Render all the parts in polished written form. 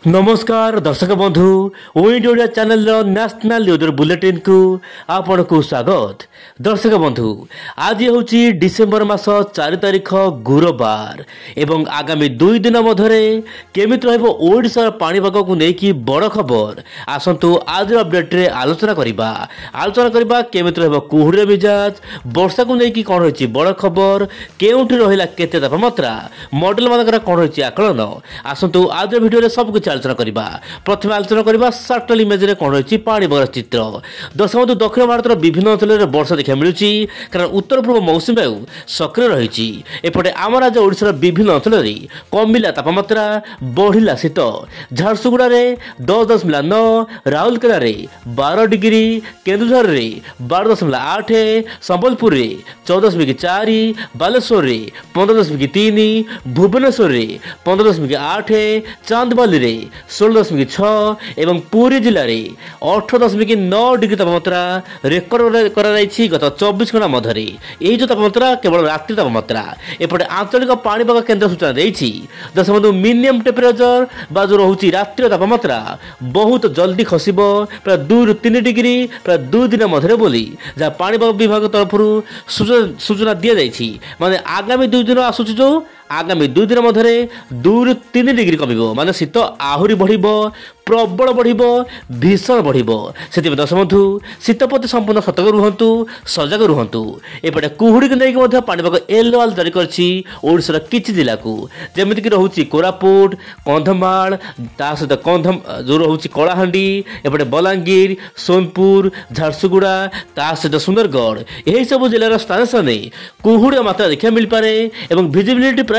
नमस्कार दर्शक बंधु ओइंड Odia channel national news bulletin को आपण को स्वागत। दर्शक बंधु आज हूँ डिसेम्बर मास 4 तारिख गुरुवार एवं आगामी 2 दिन मध्य केमित ओडिशा पाणीपाग को लेकिन बड़ खबर आसतु आज अपडेट रे आलोचना करबा केमित कुहुड़ी मिजाज वर्षा को लेकिन कौन रही बड़ खबर केउठी रहिला केते तापमात्रा मॉडल मानकर कौन रही आकलन आसतु आज वीडियो सब कुछ आलोचना करबा। प्रथम आलोचना करबा सैटेलाइट इमेज रे कोन रही पाणीपाग चित्र। दशमलव दक्षिण भारतर विभिन्न अंचल में वर्षा देखा मिलुची कारण उत्तर पूर्व मौसुमी वायु सक्रिय रही। एपटे आम राज्य ओडिशार विभिन्न अंचल में कमिला तापमात्रा बढ़िला शीत। झारसुगुड़ा रे 10.9, राउरकेला रे 12 डिग्री, केन्दुझर रे 12.8, संबलपुर रे 14.4, बालेश्वर रे 15.3, भुवनेश्वर रे 15.8, चांदबाली रे 16.6 एवं पुरी जिले में 18.9 डिग्री तापमात्रा रेकर्ड करा गत 24 घंटा मध्य। यही जो तापमात्रा केवल रात्रि तापमात्रा। एपटे आंचलिक पाणीपाग केन्द्र सूचना देछि दशमलव मिनिमम टेम्परेचर बा जो रोची रात्रि तापमात्रा बहुत जल्दी खसिबो प्राय 2 ରୁ 3 डिग्री प्राय 2 दिन मध्य बोली जहाँ पाणीपाग विभाग तरफ सूचना दि जाइछि। माने आगामी 2 दिन आसुछि जो आगामी 2 दिन मध्य 2 ରୁ 3 डिग्री कमिबो माने शीत आहुरी बढ़िबो प्रबल बढ़िबो भीषण बढ़िबो। से दशबंधु शीत प्रति संपूर्ण सतर्क रुहंतु सजग रुहंतु। एपटे कुहुड़ी को लेकिन पाणीपाग येलो अलर्ट जारी करछि ओडिशार किछि जिला को जेमिति कि रहुछि कोरापुट कंधमाल ता सहित जो रहुछि कलाहांडी एपटे बलांगीर सोनपुर झारसुगुड़ा ता सहित सुंदरगढ़ यही सब जिलार स्थान स्थान कुहुड़ी मात्रा देखा मिल पारे एवं विजिबिलिटी प्राय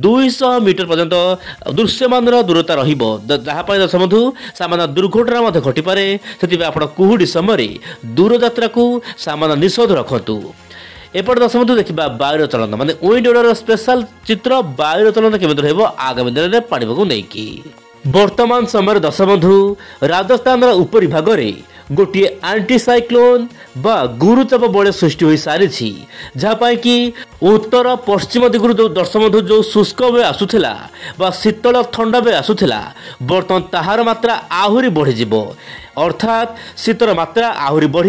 200 मीटर पर्यंत दृश्यमान दूरता रहिबो जहाँ दशबंधु सामान्य दुर्घटना मध्य घटिपारे से आप कुहुड़ी समय दूर यात्रा को सामान्य निषेध रखु। एपटे दशबंधु देखा वायुर चलन माने विंड ओडर स्पेशल चित्र वायुर चलन केमिति रहबो आगामी दिन में पाणीपाग को लेकिन वर्तमान समय दशबंधु राजस्थान उपरी भाग में गोटे आंटी साइक्लोन बा गुरुचाप बड़े सृष्टि हो सारी जहाँ कि उत्तर पश्चिम दिगु जो दशबंधु जो शुष्क बे आसुला बा शीतल ठंडा बे आसुला बर्तमान ताहार मात्रा आहुरी बढ़ी अर्थात शीतर मात्रा आहुरी बढ़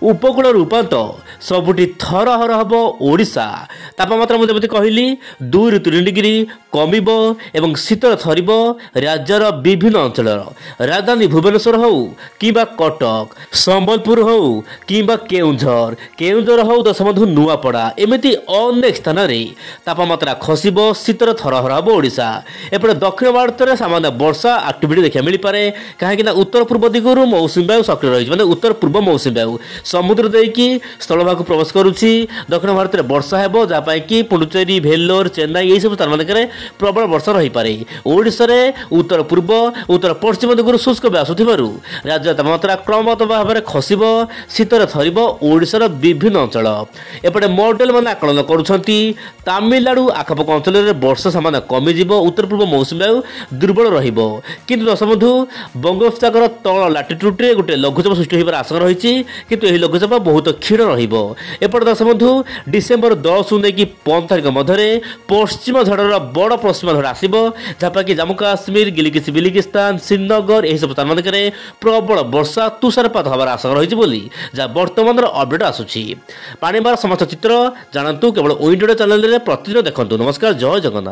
उपकूल रूपांत सबुठी थरहर हम ओडिशा तापमात्रा मुझे कहली 2 ରୁ 3 डिग्री कमिब एवं शीतर थरिब राज्यर विभिन्न अंचल राजधानी भुवनेश्वर हो कि कटक संबलपुर हो कि केउंझर हो दशबंधु नुआपड़ा एमती अनेक स्थान में तापमात्रा खसिब शीतर थरहर हम ओडिशा। एपटे दक्षिण भारत में सामान्य वर्षा एक्टिविटी देखा मिल पारे कहीं उत्तर पूर्व दिगु मौसुमी वायु सक्रिय रही माने उत्तर पूर्व मौसुमी वायु समुद्र देकी स्थल भाग प्रवेश करुच्ची। दक्षिण भारत में वर्षा है जहाँ कि पुडुचेरी भेलोर चेन्नई यही सब स्थान मान प्रबल वर्षा रही पारे। ओडिशा रे उत्तर पूर्व उत्तर पश्चिम दिगु शुष्क आसुथिबारु राज्य तापमात्रा क्रमगत भाव में खसिब शीतर थरिब ओडिशार विभिन्न अंचल। एपटे मॉडल मान आकलन करुछंती तमिलनाडु आखपाख अंचल में वर्षा सामान्य कमिजिब उत्तर पूर्व मौसुमी वायु दुर्बल रहिबो किंतु दशबंधु बंगोपसागर तल लाटिट्यूड रे गोटे लघुचाप सृष्टि होबार आशंका रही किंतु यह लघुचाप बहुत क्षीण रहिबो। एपटे दशबंधु डिसेम्बर 10 ରୁ ନେଇକି 15 तारिख मध्य पश्चिम झड़र बड़ पश्चिम झड़ आसब जहाँ कि जम्मू काश्मीर गिलगित बिल्टिस्तान श्रीनगर यही सब स्थान मान प्रबल वर्षा तुषारपात हबार आशंका रही जहाँ बर्तमान अपडेट आसूची। पाणीपाग समस्त चित्र जानतु केवल विंड ओडिया चैनल में प्रतिदिन देखंतु। नमस्कार, जय जगन्नाथ।